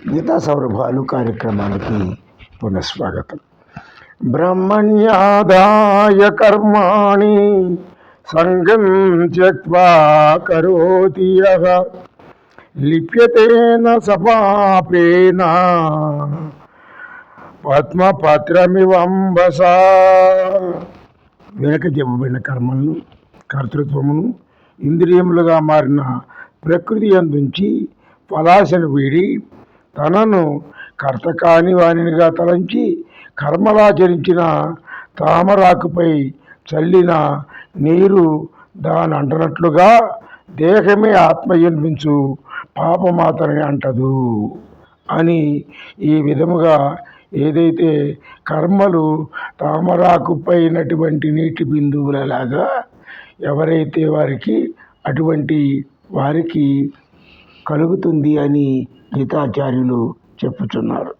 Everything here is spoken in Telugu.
గీతా సౌరభాలు కార్యక్రమానికి పునఃస్వాగతం. బ్రహ్మణ్యాదాయ కర్మాణి సంగం త్యక్త్వా కరోతి యః లిప్యతేన సపాపేన పద్మపత్రమివంబసా. వెనక చెప్పబడిన కర్మలను, కర్తృత్వమును, ఇంద్రియములుగా మారిన ప్రకృతి యందుంచి పలాశను వీడి తనను కర్త కాని వానిగా తలంచి కర్మలాచరించిన తామరాకుపై చల్లిన నీరు దాని అంటనట్లుగా దేహమే ఆత్మ జన్మించు పాపమాతని అంటదు అని ఈ విధముగా ఏదైతే కర్మలు తామరాకుపైనటువంటి నీటి బిందువులలాగా ఎవరైతే వారికి అటువంటి వారికి కలుగుతుంది అని గీతాచార్యులు చెప్పుచున్నారు.